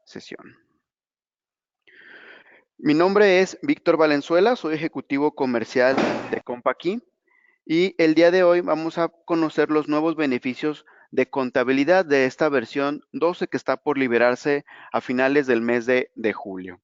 Sesión. Mi nombre es Víctor Valenzuela, soy ejecutivo comercial de Compaqui y el día de hoy vamos a conocer los nuevos beneficios de contabilidad de esta versión 12 que está por liberarse a finales del mes de julio.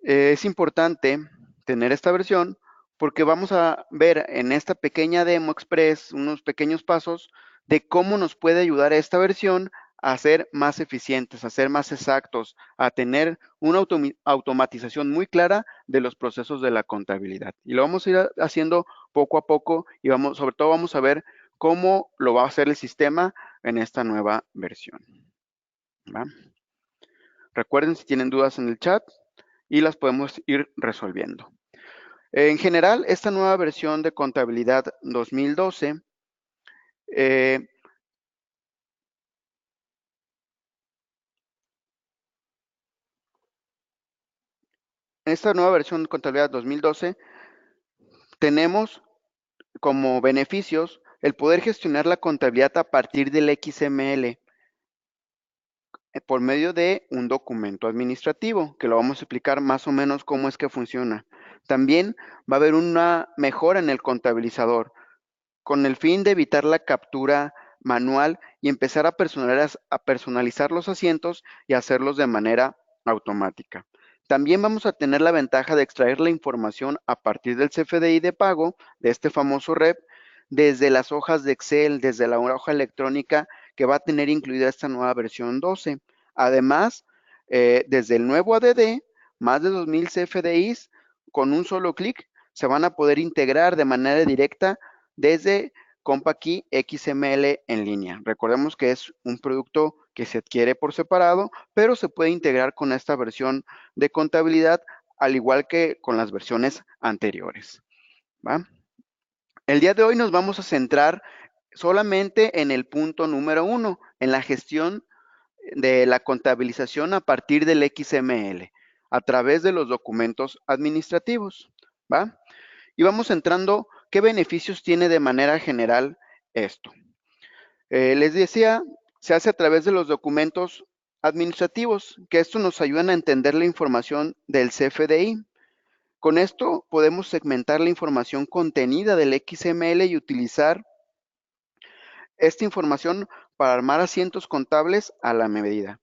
Es importante tener esta versión porque vamos a ver en esta pequeña demo express unos pequeños pasos de cómo nos puede ayudar esta versión a ser más eficientes, a ser más exactos, a tener una automatización muy clara de los procesos de la contabilidad. Y lo vamos a ir haciendo poco a poco y sobre todo vamos a ver cómo lo va a hacer el sistema en esta nueva versión. ¿Va? Recuerden si tienen dudas en el chat y las podemos ir resolviendo. En general, esta nueva versión de contabilidad 2012 esta nueva versión de contabilidad 2012 tenemos como beneficios el poder gestionar la contabilidad a partir del XML por medio de un documento administrativo, que lo vamos a explicar más o menos cómo es que funciona. También va a haber una mejora en el contabilizador, con el fin de evitar la captura manual y empezar a personalizar los asientos y hacerlos de manera automática. También vamos a tener la ventaja de extraer la información a partir del CFDI de pago, de este famoso REP, desde las hojas de Excel, desde la hoja electrónica que va a tener incluida esta nueva versión 12. Además, desde el nuevo ADD, más de 2000 CFDIs, con un solo clic, se van a poder integrar de manera directa desde Compaqui XML en línea. Recordemos que es un producto que se adquiere por separado, pero se puede integrar con esta versión de contabilidad, al igual que con las versiones anteriores. ¿Va? El día de hoy nos vamos a centrar solamente en el punto número 1, en la gestión de la contabilización a partir del XML, a través de los documentos administrativos. ¿Va? Y vamos entrando, ¿qué beneficios tiene de manera general esto? Les decía, se hace a través de los documentos administrativos, que esto nos ayudan a entender la información del CFDI. Con esto podemos segmentar la información contenida del XML y utilizar esta información para armar asientos contables a la medida.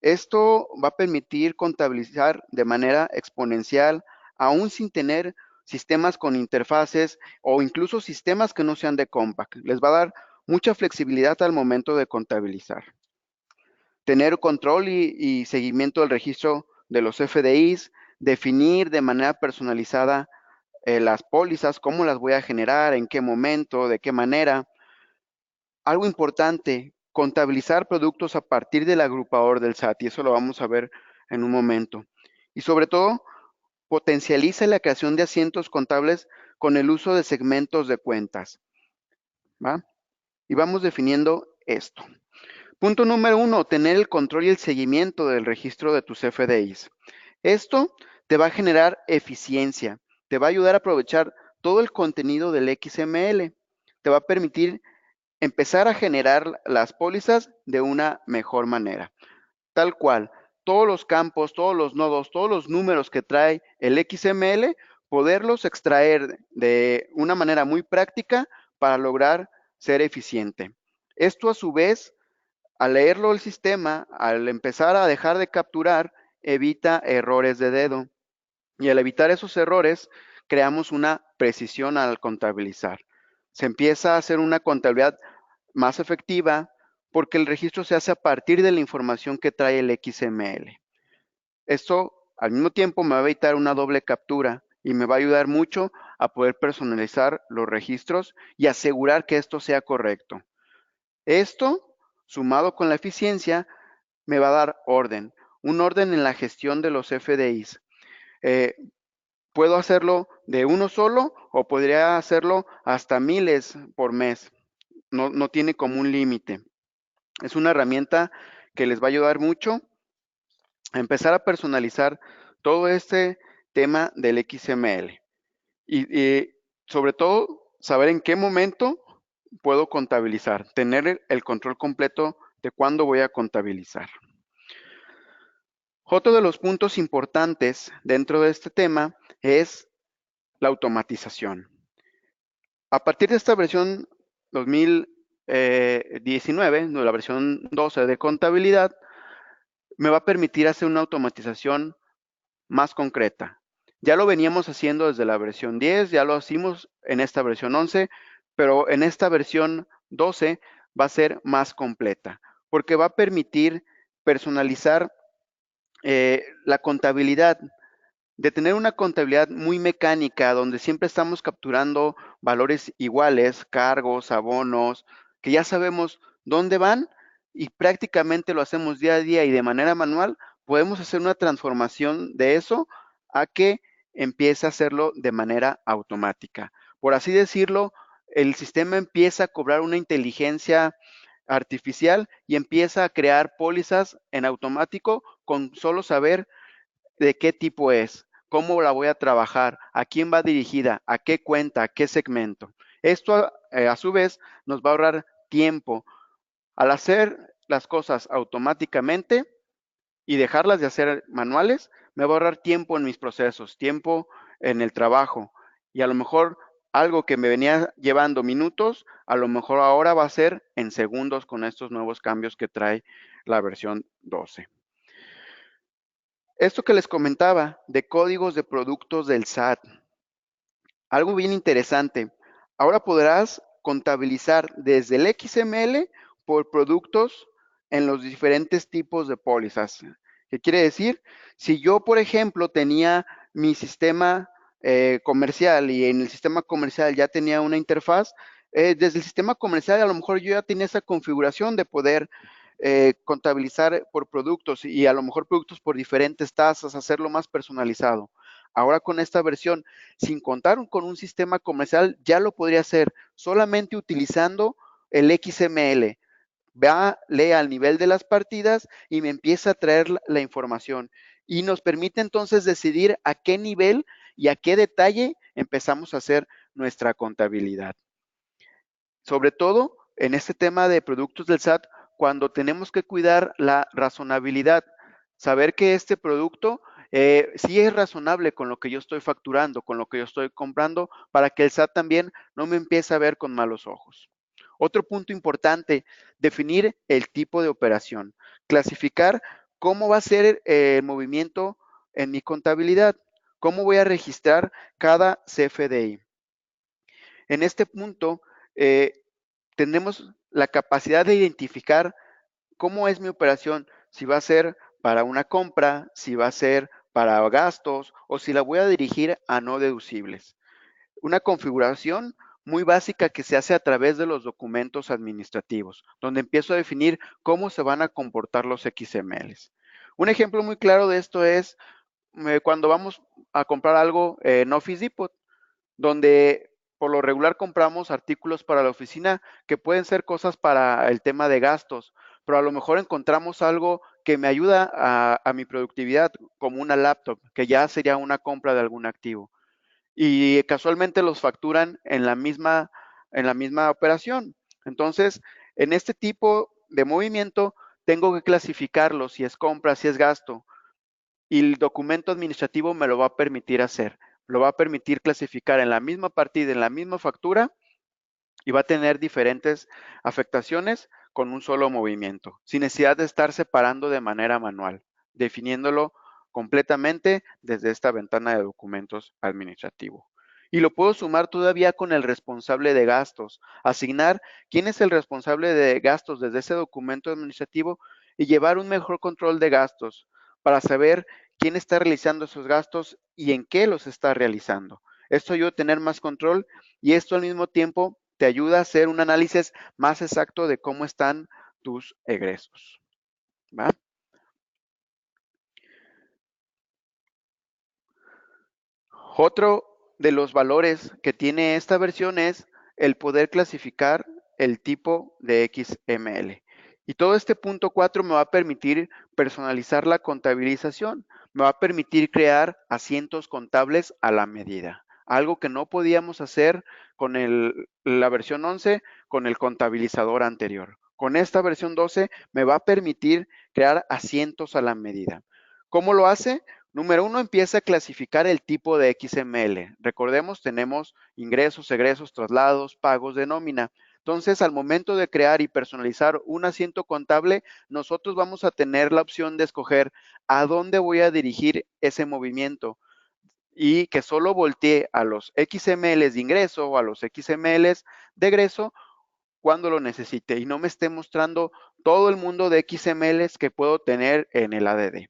Esto va a permitir contabilizar de manera exponencial, aún sin tener sistemas con interfaces o incluso sistemas que no sean de Compaq. Les va a dar mucha flexibilidad al momento de contabilizar. Tener control y seguimiento del registro de los FDIs, definir de manera personalizada las pólizas, cómo las voy a generar, en qué momento, de qué manera. Algo importante, contabilizar productos a partir del agrupador del SAT, y eso lo vamos a ver en un momento. Y sobre todo, potencializa la creación de asientos contables con el uso de segmentos de cuentas. ¿Va? Y vamos definiendo esto. Punto número 1, tener el control y el seguimiento del registro de tus FDIs. Esto te va a generar eficiencia, te va a ayudar a aprovechar todo el contenido del XML, te va a permitir empezar a generar las pólizas de una mejor manera. Tal cual, todos los campos, todos los nodos, todos los números que trae el XML, poderlos extraer de una manera muy práctica para lograr ser eficiente. Esto a su vez, al leerlo el sistema, al empezar a dejar de capturar, evita errores de dedo. Y al evitar esos errores, creamos una precisión al contabilizar. Se empieza a hacer una contabilidad más efectiva porque el registro se hace a partir de la información que trae el XML. Esto al mismo tiempo me va a evitar una doble captura y me va a ayudar mucho a poder personalizar los registros y asegurar que esto sea correcto. Esto, sumado con la eficiencia, me va a dar orden, un orden en la gestión de los FDIs. Puedo hacerlo de uno solo o podría hacerlo hasta miles por mes. No tiene como un límite. Es una herramienta que les va a ayudar mucho a empezar a personalizar todo este tema del XML. Y sobre todo, saber en qué momento puedo contabilizar, tener el control completo de cuándo voy a contabilizar. Otro de los puntos importantes dentro de este tema es la automatización. A partir de esta versión 2019, la versión 12 de contabilidad, me va a permitir hacer una automatización más concreta. Ya lo veníamos haciendo desde la versión 10, ya lo hicimos en esta versión 11, pero en esta versión 12 va a ser más completa, porque va a permitir personalizar la contabilidad, de tener una contabilidad muy mecánica, donde siempre estamos capturando valores iguales, cargos, abonos, que ya sabemos dónde van y prácticamente lo hacemos día a día y de manera manual, podemos hacer una transformación de eso a que empiece a hacerlo de manera automática. Por así decirlo, el sistema empieza a cobrar una inteligencia artificial y empieza a crear pólizas en automático con solo saber de qué tipo es, cómo la voy a trabajar, a quién va dirigida, a qué cuenta, a qué segmento. Esto a su vez nos va a ahorrar tiempo. Al hacer las cosas automáticamente y dejarlas de hacer manuales, me va a ahorrar tiempo en mis procesos, tiempo en el trabajo. Y a lo mejor algo que me venía llevando minutos, a lo mejor ahora va a ser en segundos con estos nuevos cambios que trae la versión 12. Esto que les comentaba de códigos de productos del SAT, algo bien interesante. Ahora podrás contabilizar desde el XML por productos en los diferentes tipos de pólizas. ¿Qué quiere decir? Si yo, por ejemplo, tenía mi sistema comercial y en el sistema comercial ya tenía una interfaz, desde el sistema comercial a lo mejor yo ya tenía esa configuración de poder contabilizar por productos y a lo mejor productos por diferentes tasas, hacerlo más personalizado. Ahora con esta versión, sin contar con un sistema comercial, ya lo podría hacer solamente utilizando el XML. Va, lee al nivel de las partidas y me empieza a traer la información. Y nos permite entonces decidir a qué nivel y a qué detalle empezamos a hacer nuestra contabilidad. Sobre todo en este tema de productos del SAT, cuando tenemos que cuidar la razonabilidad, saber que este producto sí es razonable con lo que yo estoy facturando, con lo que yo estoy comprando, para que el SAT también no me empiece a ver con malos ojos. Otro punto importante, definir el tipo de operación, clasificar cómo va a ser el movimiento en mi contabilidad, cómo voy a registrar cada CFDI. En este punto, eh, tenemos la capacidad de identificar cómo es mi operación, si va a ser para una compra, si va a ser para gastos o si la voy a dirigir a no deducibles. Una configuración muy básica que se hace a través de los documentos administrativos, donde empiezo a definir cómo se van a comportar los XMLs. Un ejemplo muy claro de esto es cuando vamos a comprar algo en Office Depot, donde por lo regular compramos artículos para la oficina que pueden ser cosas para el tema de gastos, pero a lo mejor encontramos algo que me ayuda a mi productividad, como una laptop, que ya sería una compra de algún activo. Y casualmente los facturan en la misma operación. Entonces, en este tipo de movimiento, tengo que clasificarlo si es compra, si es gasto, y el documento administrativo me lo va a permitir hacer. Lo va a permitir clasificar en la misma partida, en la misma factura, y va a tener diferentes afectaciones con un solo movimiento, sin necesidad de estar separando de manera manual, definiéndolo completamente desde esta ventana de documentos administrativo. Y lo puedo sumar todavía con el responsable de gastos, asignar quién es el responsable de gastos desde ese documento administrativo y llevar un mejor control de gastos para saber quién está realizando esos gastos y en qué los está realizando. Esto ayuda a tener más control y esto al mismo tiempo te ayuda a hacer un análisis más exacto de cómo están tus egresos. ¿Va? Otro de los valores que tiene esta versión es el poder clasificar el tipo de XML. Y todo este punto 4 me va a permitir personalizar la contabilización, me va a permitir crear asientos contables a la medida, algo que no podíamos hacer con la versión 11 con el contabilizador anterior. Con esta versión 12 me va a permitir crear asientos a la medida. ¿Cómo lo hace? Número uno, empieza a clasificar el tipo de XML. Recordemos, tenemos ingresos, egresos, traslados, pagos de nómina. Entonces, al momento de crear y personalizar un asiento contable, nosotros vamos a tener la opción de escoger a dónde voy a dirigir ese movimiento y que solo voltee a los XMLs de ingreso o a los XMLs de egreso cuando lo necesite y no me esté mostrando todo el mundo de XMLs que puedo tener en el ADD.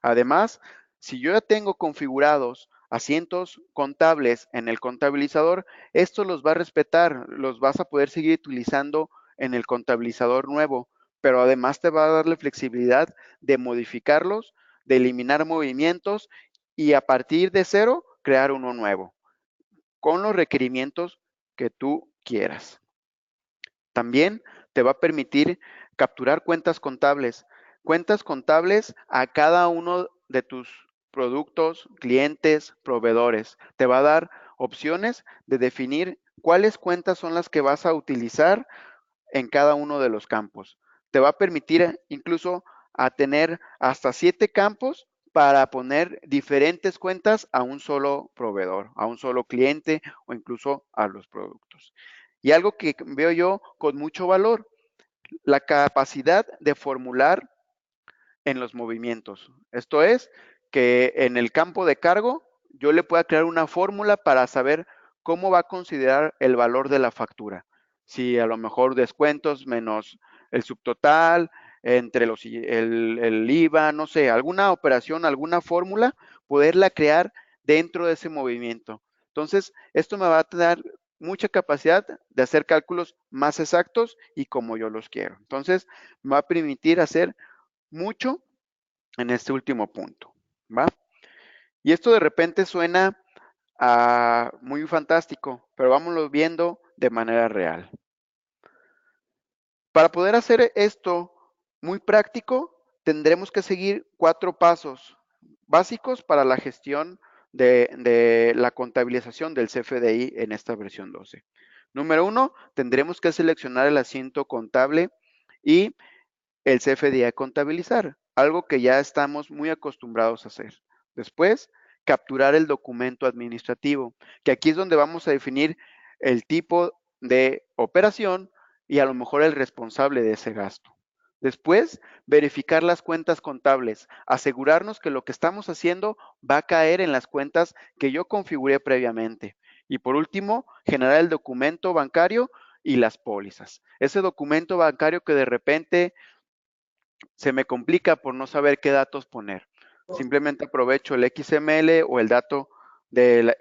Además, si yo ya tengo configurados asientos contables en el contabilizador, esto los va a respetar, los vas a poder seguir utilizando en el contabilizador nuevo, pero además te va a darle flexibilidad de modificarlos, de eliminar movimientos y a partir de cero crear uno nuevo con los requerimientos que tú quieras. También te va a permitir capturar cuentas contables a cada uno de tus productos, clientes, proveedores. Te va a dar opciones de definir cuáles cuentas son las que vas a utilizar en cada uno de los campos. Te va a permitir incluso a tener hasta 7 campos para poner diferentes cuentas a un solo proveedor, a un solo cliente o incluso a los productos. Y algo que veo yo con mucho valor, la capacidad de formular en los movimientos. Esto es, que en el campo de cargo yo le pueda crear una fórmula para saber cómo va a considerar el valor de la factura. Si a lo mejor descuentos menos el subtotal, entre el IVA, no sé, alguna operación, alguna fórmula, poderla crear dentro de ese movimiento. Entonces, esto me va a dar mucha capacidad de hacer cálculos más exactos y como yo los quiero. Entonces, me va a permitir hacer mucho en este último punto, ¿va? Y esto de repente suena muy fantástico, pero vámonos viendo de manera real. Para poder hacer esto muy práctico, tendremos que seguir 4 pasos básicos para la gestión de la contabilización del CFDI en esta versión 12. Número 1, tendremos que seleccionar el asiento contable y el CFDI a contabilizar, algo que ya estamos muy acostumbrados a hacer. Después, capturar el documento administrativo, que aquí es donde vamos a definir el tipo de operación y a lo mejor el responsable de ese gasto. Después, verificar las cuentas contables, asegurarnos que lo que estamos haciendo va a caer en las cuentas que yo configuré previamente. Y por último, generar el documento bancario y las pólizas. Ese documento bancario que de repente se me complica por no saber qué datos poner. Simplemente aprovecho el XML o el dato del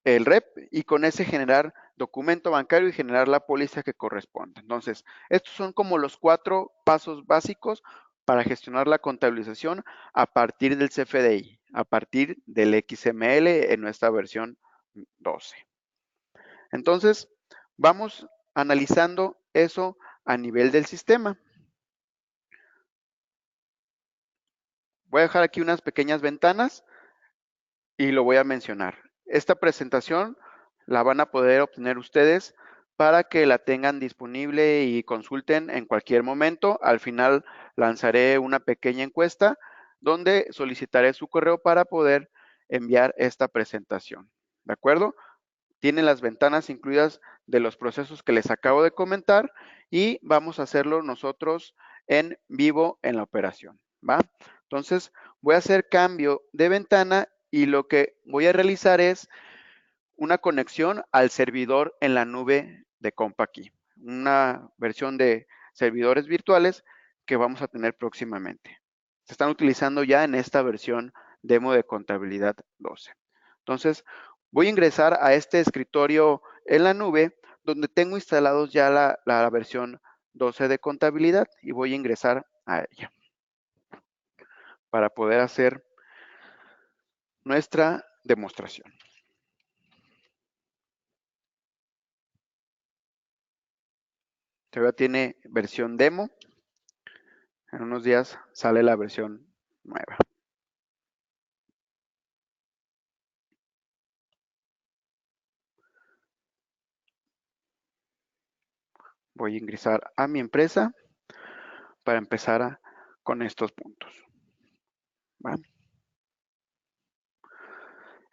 REP y con ese generar documento bancario y generar la póliza que corresponde. Entonces, estos son como los 4 pasos básicos para gestionar la contabilización a partir del CFDI, a partir del XML en nuestra versión 12. Entonces, vamos analizando eso a nivel del sistema. Voy a dejar aquí unas pequeñas ventanas y lo voy a mencionar. Esta presentación la van a poder obtener ustedes para que la tengan disponible y consulten en cualquier momento. Al final lanzaré una pequeña encuesta donde solicitaré su correo para poder enviar esta presentación. ¿De acuerdo? Tienen las ventanas incluidas de los procesos que les acabo de comentar y vamos a hacerlo nosotros en vivo en la operación, ¿va? Entonces, voy a hacer cambio de ventana y lo que voy a realizar es una conexión al servidor en la nube de CompaKey, una versión de servidores virtuales que vamos a tener próximamente. Se están utilizando ya en esta versión demo de contabilidad 12. Entonces, voy a ingresar a este escritorio en la nube donde tengo instalados ya la versión 12 de contabilidad y voy a ingresar a ella para poder hacer nuestra demostración. Todavía tiene versión demo. En unos días sale la versión nueva. Voy a ingresar a mi empresa para empezar con estos puntos. ¿Va?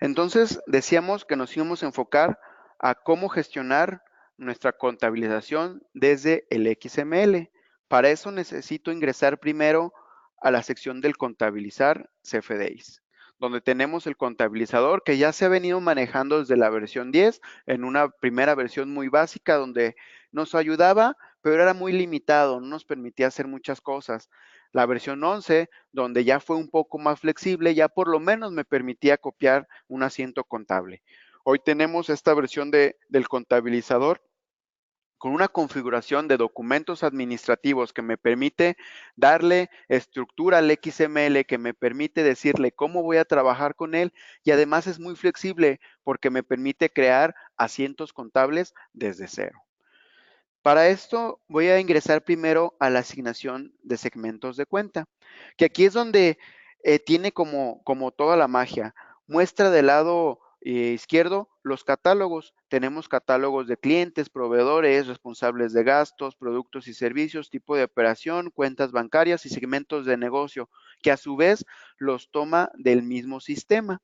Entonces, decíamos que nos íbamos a enfocar a cómo gestionar nuestra contabilización desde el XML. Para eso necesito ingresar primero a la sección del contabilizar CFDIs, donde tenemos el contabilizador que ya se ha venido manejando desde la versión 10, en una primera versión muy básica donde nos ayudaba, pero era muy limitado, no nos permitía hacer muchas cosas. La versión 11, donde ya fue un poco más flexible, ya por lo menos me permitía copiar un asiento contable. Hoy tenemos esta versión del contabilizador con una configuración de documentos administrativos que me permite darle estructura al XML, que me permite decirle cómo voy a trabajar con él, y además es muy flexible porque me permite crear asientos contables desde cero. Para esto voy a ingresar primero a la asignación de segmentos de cuenta, que aquí es donde tiene como toda la magia. Muestra del lado izquierdo los catálogos. Tenemos catálogos de clientes, proveedores, responsables de gastos, productos y servicios, tipo de operación, cuentas bancarias y segmentos de negocio, que a su vez los toma del mismo sistema,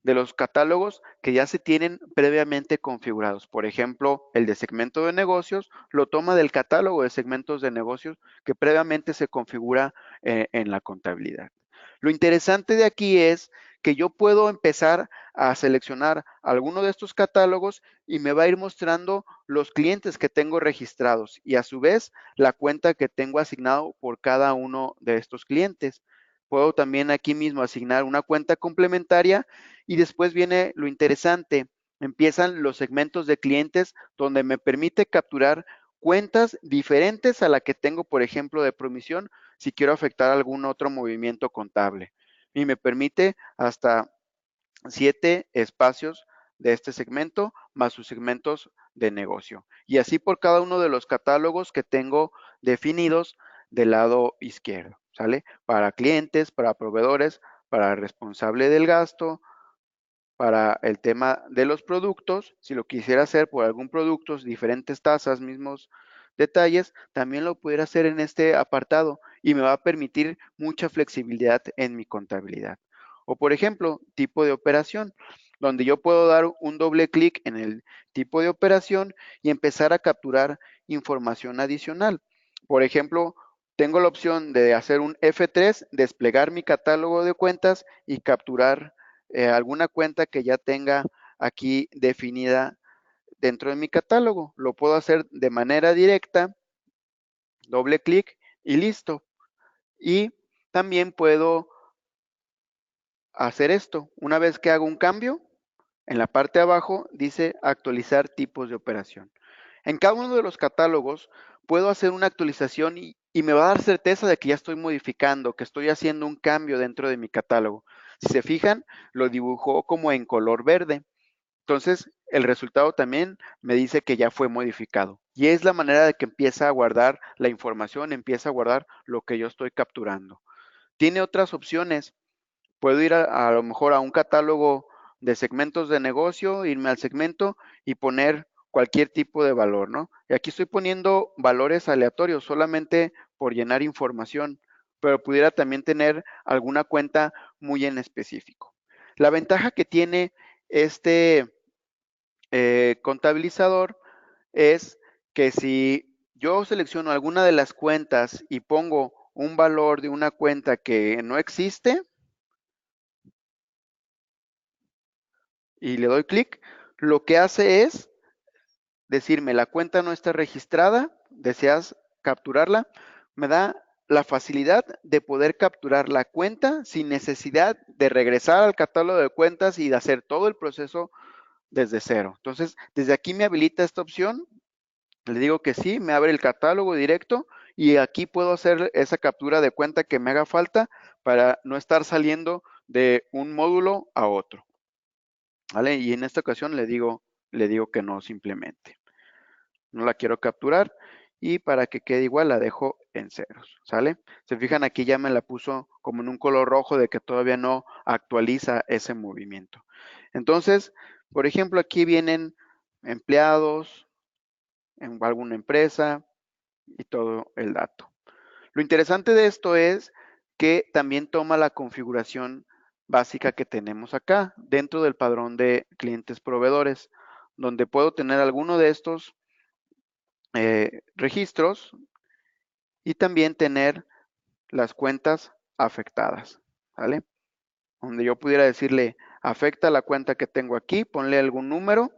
de los catálogos que ya se tienen previamente configurados. Por ejemplo, el de segmento de negocios lo toma del catálogo de segmentos de negocios que previamente se configura en la contabilidad. Lo interesante de aquí es que yo puedo empezar a seleccionar alguno de estos catálogos y me va a ir mostrando los clientes que tengo registrados y a su vez la cuenta que tengo asignado por cada uno de estos clientes. Puedo también aquí mismo asignar una cuenta complementaria y después viene lo interesante. Empiezan los segmentos de clientes donde me permite capturar cuentas diferentes a la que tengo, por ejemplo, de promisión, si quiero afectar algún otro movimiento contable. Y me permite hasta 7 espacios de este segmento más sus segmentos de negocio. Y así por cada uno de los catálogos que tengo definidos del lado izquierdo, ¿sale? Para clientes, para proveedores, para responsable del gasto, para el tema de los productos, si lo quisiera hacer por algún producto, diferentes tasas, mismos detalles, también lo pudiera hacer en este apartado y me va a permitir mucha flexibilidad en mi contabilidad. O por ejemplo, tipo de operación, donde yo puedo dar un doble clic en el tipo de operación y empezar a capturar información adicional. Por ejemplo, tengo la opción de hacer un F3, desplegar mi catálogo de cuentas y capturar alguna cuenta que ya tenga aquí definida dentro de mi catálogo. Lo puedo hacer de manera directa, doble clic y listo. Y también puedo hacer esto. Una vez que hago un cambio, en la parte de abajo dice actualizar tipos de operación. En cada uno de los catálogos puedo hacer una actualización y me va a dar certeza de que ya estoy modificando, que estoy haciendo un cambio dentro de mi catálogo. Si se fijan, lo dibujó como en color verde. Entonces, el resultado también me dice que ya fue modificado. Y es la manera de que empieza a guardar la información, empieza a guardar lo que yo estoy capturando. Tiene otras opciones. Puedo ir a lo mejor a un catálogo de segmentos de negocio, irme al segmento y poner cualquier tipo de valor, ¿no? Y aquí estoy poniendo valores aleatorios solamente por llenar información, pero pudiera también tener alguna cuenta muy en específico. La ventaja que tiene este contabilizador es que si yo selecciono alguna de las cuentas y pongo un valor de una cuenta que no existe y le doy clic, lo que hace es decirme la cuenta no está registrada, deseas capturarla, me da la facilidad de poder capturar la cuenta sin necesidad de regresar al catálogo de cuentas y de hacer todo el proceso desde cero. Entonces, desde aquí me habilita esta opción. Le digo que sí, me abre el catálogo directo y aquí puedo hacer esa captura de cuenta que me haga falta para no estar saliendo de un módulo a otro, ¿vale? Y en esta ocasión le digo que no simplemente. No la quiero capturar y para que quede igual la dejo en ceros, ¿sale? Se fijan aquí ya me la puso como en un color rojo de que todavía no actualiza ese movimiento. Entonces, por ejemplo, aquí vienen empleados en alguna empresa, y todo el dato. Lo interesante de esto es que también toma la configuración básica que tenemos acá dentro del padrón de clientes proveedores, donde puedo tener alguno de estos registros y también tener las cuentas afectadas, ¿vale? Donde yo pudiera decirle, afecta la cuenta que tengo aquí, ponle algún número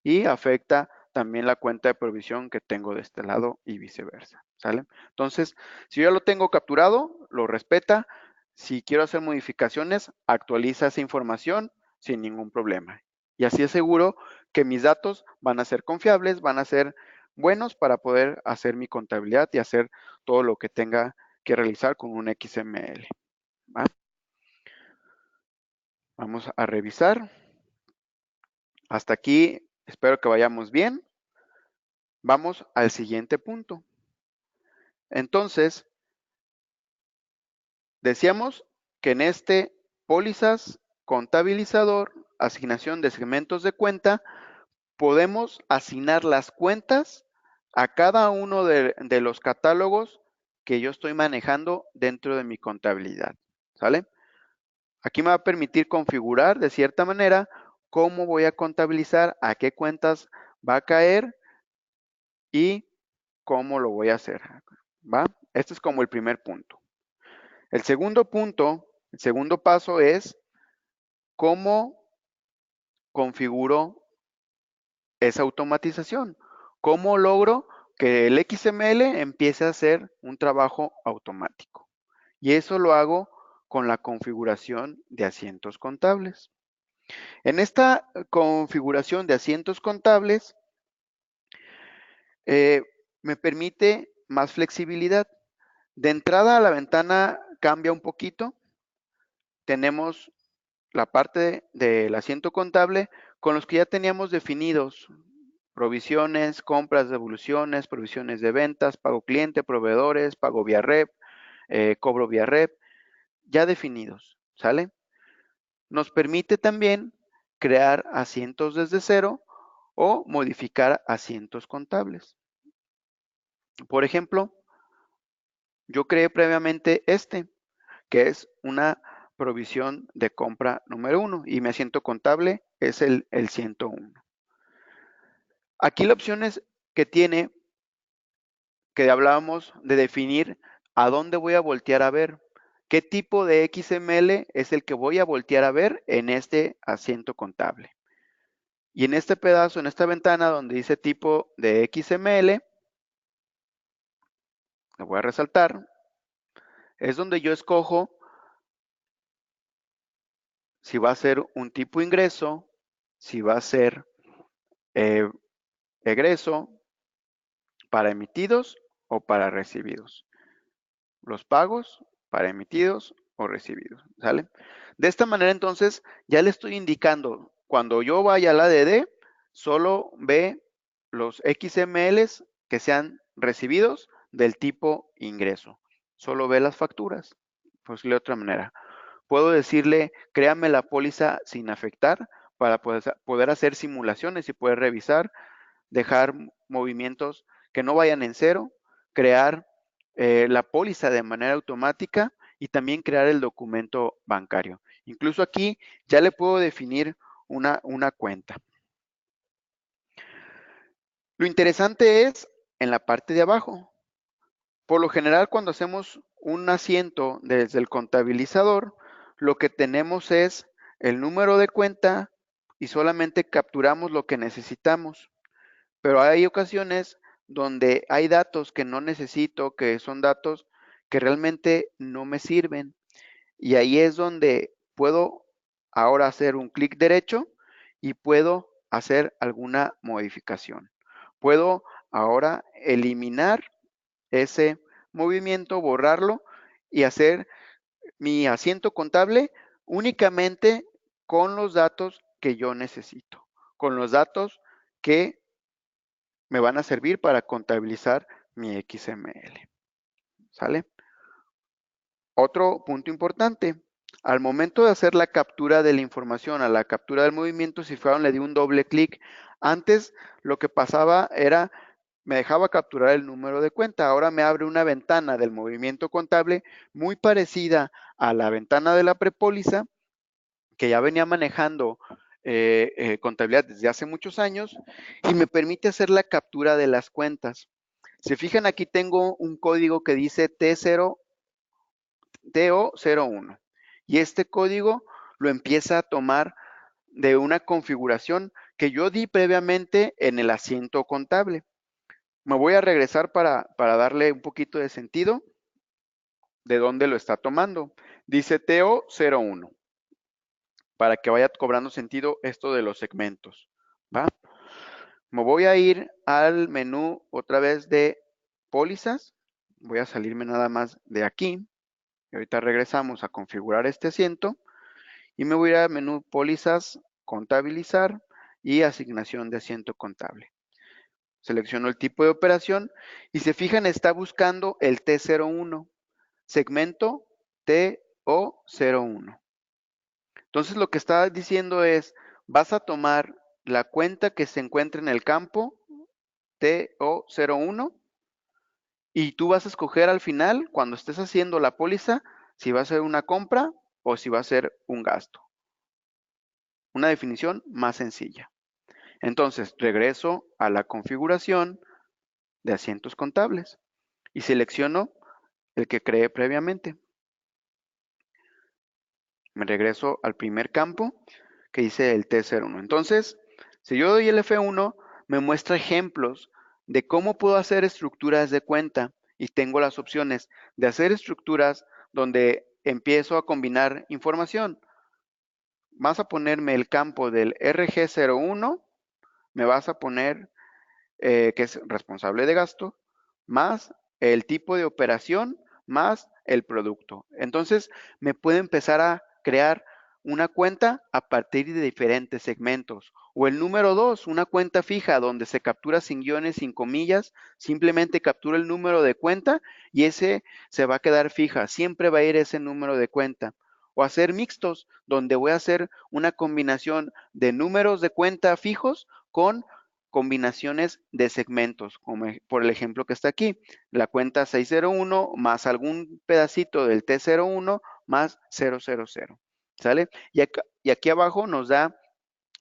y afecta también la cuenta de provisión que tengo de este lado y viceversa, ¿sale? Entonces, si yo lo tengo capturado, lo respeta. Si quiero hacer modificaciones, actualiza esa información sin ningún problema. Y así es seguro que mis datos van a ser confiables, van a ser buenos para poder hacer mi contabilidad y hacer todo lo que tenga que realizar con un XML, ¿va? Vamos a revisar. Hasta aquí espero que vayamos bien. Vamos al siguiente punto. Entonces, decíamos que en este pólizas contabilizador, asignación de segmentos de cuenta, podemos asignar las cuentas a cada uno de los catálogos que yo estoy manejando dentro de mi contabilidad, ¿sale? Aquí me va a permitir configurar de cierta manera cómo voy a contabilizar, a qué cuentas va a caer y cómo lo voy a hacer, ¿va? Este es como el primer punto. El segundo punto, el segundo paso es cómo configuro esa automatización. ¿Cómo logro que el XML empiece a hacer un trabajo automático? Y eso lo hago con la configuración de asientos contables. En esta configuración de asientos contables, me permite más flexibilidad. De entrada, la ventana cambia un poquito. Tenemos la parte del asiento contable con los que ya teníamos definidos: provisiones, compras, devoluciones, provisiones de ventas, pago cliente, proveedores, pago vía rep, cobro vía rep, ya definidos, ¿sale? Nos permite también crear asientos desde cero o modificar asientos contables. Por ejemplo, yo creé previamente que es una provisión de compra número 1 y mi asiento contable es el 101. Aquí la opción es que tiene, que hablábamos de definir a dónde voy a voltear a ver, qué tipo de XML es el que voy a voltear a ver en este asiento contable. Y en este pedazo, en esta ventana donde dice tipo de XML, lo voy a resaltar, es donde yo escojo si va a ser un tipo ingreso, si va a ser egreso, para emitidos o para recibidos. Los pagos para emitidos o recibidos, ¿sale? De esta manera, entonces, ya le estoy indicando, cuando yo vaya a la ADD, solo ve los XMLs que sean recibidos del tipo ingreso. Solo ve las facturas. Pues de otra manera, puedo decirle, créame la póliza sin afectar para poder hacer simulaciones y poder revisar, dejar movimientos que no vayan en cero, crear la póliza de manera automática y también crear el documento bancario. Incluso aquí ya le puedo definir una cuenta. Lo interesante es en la parte de abajo. Por lo general, cuando hacemos un asiento desde el contabilizador, lo que tenemos es el número de cuenta y solamente capturamos lo que necesitamos. Pero hay ocasiones donde hay datos que no necesito, que son datos que realmente no me sirven. Y ahí es donde puedo ahora hacer un clic derecho y puedo hacer alguna modificación. Puedo ahora eliminar ese movimiento, borrarlo y hacer mi asiento contable únicamente con los datos que yo necesito, con los datos que me van a servir para contabilizar mi XML. ¿Sale? Otro punto importante. Al momento de hacer la captura de la información, a la captura del movimiento, si fueron, le di un doble clic. Antes lo que pasaba era, me dejaba capturar el número de cuenta. Ahora me abre una ventana del movimiento contable muy parecida a la ventana de la prepóliza, que ya venía manejando contabilidad desde hace muchos años y me permite hacer la captura de las cuentas. Se fijan, aquí tengo un código que dice TO01 y este código lo empieza a tomar de una configuración que yo di previamente en el asiento contable. Me voy a regresar para darle un poquito de sentido de dónde lo está tomando. Dice TO01 para que vaya cobrando sentido esto de los segmentos, ¿va? Me voy a ir al menú otra vez de pólizas. Voy a salirme nada más de aquí. Y ahorita regresamos a configurar este asiento. Y me voy a ir al menú pólizas, contabilizar y asignación de asiento contable. Selecciono el tipo de operación y se fijan, está buscando el T01, segmento TO01. Entonces lo que está diciendo es, vas a tomar la cuenta que se encuentra en el campo TO01 y tú vas a escoger al final, cuando estés haciendo la póliza, si va a ser una compra o si va a ser un gasto. Una definición más sencilla. Entonces, regreso a la configuración de asientos contables y selecciono el que creé previamente. Me regreso al primer campo que dice el T01. Entonces, si yo doy el F1, me muestra ejemplos de cómo puedo hacer estructuras de cuenta y tengo las opciones de hacer estructuras donde empiezo a combinar información. Vas a ponerme el campo del RG01, me vas a poner que es responsable de gasto, más el tipo de operación, más el producto. Entonces, me puede empezar a crear una cuenta a partir de diferentes segmentos. O el número 2, una cuenta fija donde se captura sin guiones, sin comillas, simplemente captura el número de cuenta y ese se va a quedar fija, siempre va a ir ese número de cuenta. O hacer mixtos, donde voy a hacer una combinación de números de cuenta fijos con combinaciones de segmentos, como por el ejemplo que está aquí, la cuenta 601 más algún pedacito del T01 más 000, ¿sale? Y aquí abajo nos da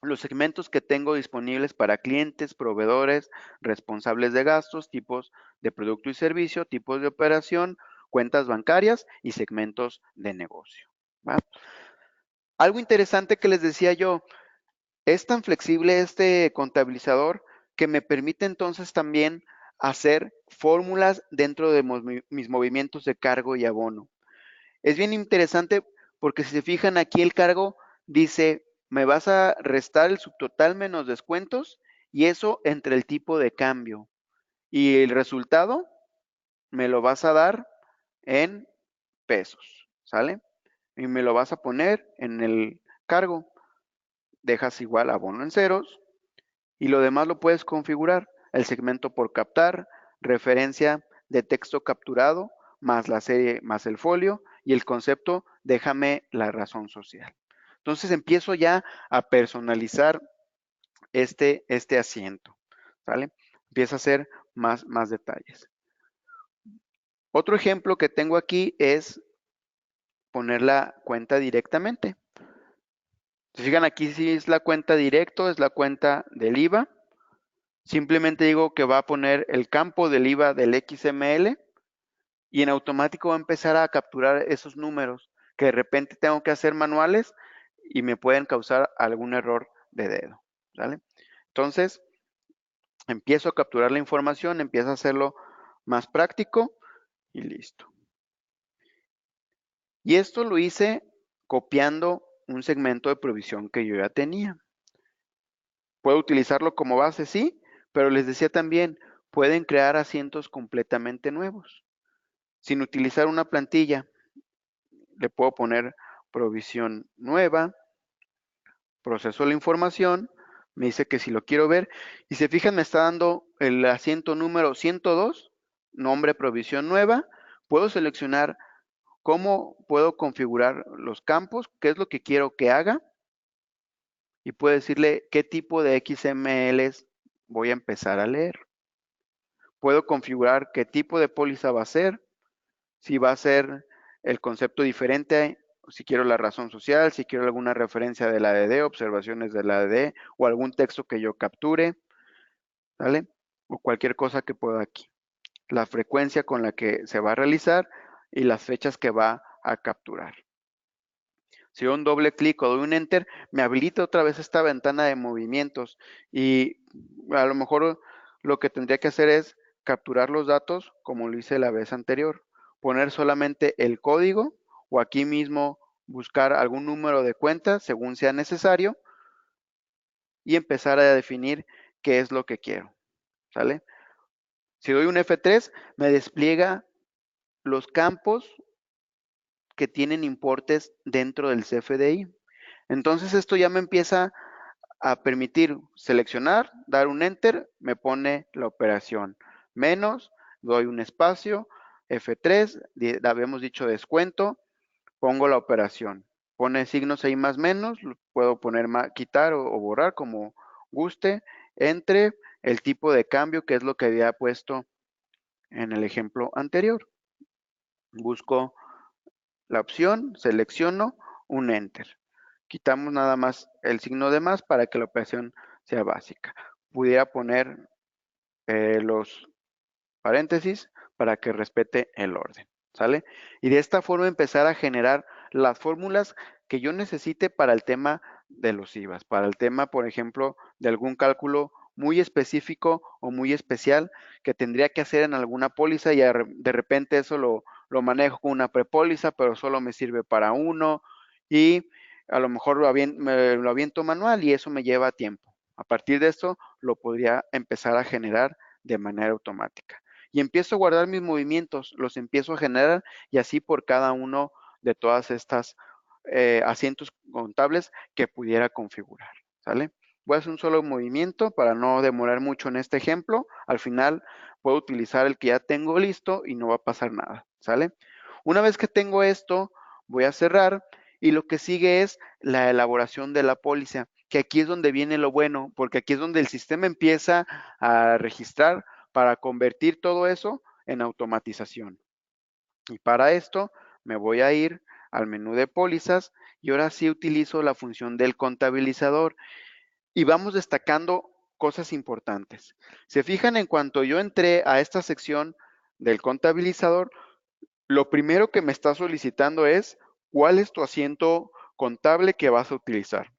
los segmentos que tengo disponibles para clientes, proveedores, responsables de gastos, tipos de producto y servicio, tipos de operación, cuentas bancarias y segmentos de negocio, ¿va? Algo interesante que les decía yo, es tan flexible este contabilizador que me permite entonces también hacer fórmulas dentro de mis movimientos de cargo y abono. Es bien interesante porque si se fijan aquí el cargo dice, me vas a restar el subtotal menos descuentos y eso entre el tipo de cambio. Y el resultado me lo vas a dar en pesos, ¿sale? Y me lo vas a poner en el cargo. Dejas igual abono en ceros y lo demás lo puedes configurar. El segmento por captar, referencia de texto capturado, más la serie, más el folio y el concepto, déjame la razón social. Entonces empiezo ya a personalizar este asiento, ¿sale? Empieza a hacer más detalles. Otro ejemplo que tengo aquí es poner la cuenta directamente. Se fijan aquí si es la cuenta directo, es la cuenta del IVA. Simplemente digo que va a poner el campo del IVA del XML y en automático va a empezar a capturar esos números que de repente tengo que hacer manuales y me pueden causar algún error de dedo, ¿vale? Entonces, empiezo a capturar la información, empiezo a hacerlo más práctico y listo. Y esto lo hice copiando un segmento de provisión que yo ya tenía. Puedo utilizarlo como base, sí, pero les decía también, pueden crear asientos completamente nuevos. Sin utilizar una plantilla, le puedo poner provisión nueva, proceso la información, me dice que si lo quiero ver, y se fijan, me está dando el asiento número 102, nombre provisión nueva, puedo seleccionar cómo puedo configurar los campos, qué es lo que quiero que haga, y puedo decirle qué tipo de XMLs voy a empezar a leer. Puedo configurar qué tipo de póliza va a ser, si va a ser el concepto diferente si quiero la razón social, si quiero alguna referencia de la ADD, observaciones de la ADD o algún texto que yo capture, ¿sale? O cualquier cosa que pueda aquí. La frecuencia con la que se va a realizar y las fechas que va a capturar. Si doy un doble clic o doy un enter, me habilita otra vez esta ventana de movimientos y a lo mejor lo que tendría que hacer es capturar los datos como lo hice la vez anterior, poner solamente el código o aquí mismo buscar algún número de cuenta según sea necesario y empezar a definir qué es lo que quiero, ¿sale? Si doy un F3, me despliega los campos que tienen importes dentro del CFDI. Entonces esto ya me empieza a permitir seleccionar, dar un enter, me pone la operación. Menos, doy un espacio, F3, habíamos dicho descuento, pongo la operación. Pone signos ahí más menos, puedo poner quitar o borrar como guste, entre el tipo de cambio que es lo que había puesto en el ejemplo anterior. Busco la opción, selecciono un enter. Quitamos nada más el signo de más para que la operación sea básica. Pudiera poner los paréntesis para que respete el orden, ¿sale? Y de esta forma empezar a generar las fórmulas que yo necesite para el tema de los IVAs, para el tema, por ejemplo, de algún cálculo muy específico o muy especial que tendría que hacer en alguna póliza y de repente eso lo manejo con una prepóliza, pero solo me sirve para uno y a lo mejor me lo aviento manual y eso me lleva tiempo. A partir de esto lo podría empezar a generar de manera automática. Y empiezo a guardar mis movimientos, los empiezo a generar y así por cada uno de todas estas asientos contables que pudiera configurar, ¿sale? Voy a hacer un solo movimiento para no demorar mucho en este ejemplo. Al final puedo utilizar el que ya tengo listo y no va a pasar nada, ¿sale? Una vez que tengo esto, voy a cerrar y lo que sigue es la elaboración de la póliza, que aquí es donde viene lo bueno, porque aquí es donde el sistema empieza a registrar para convertir todo eso en automatización. Y para esto me voy a ir al menú de pólizas y ahora sí utilizo la función del contabilizador y vamos destacando cosas importantes. Se fijan, en cuanto yo entré a esta sección del contabilizador, lo primero que me está solicitando es cuál es tu asiento contable que vas a utilizar.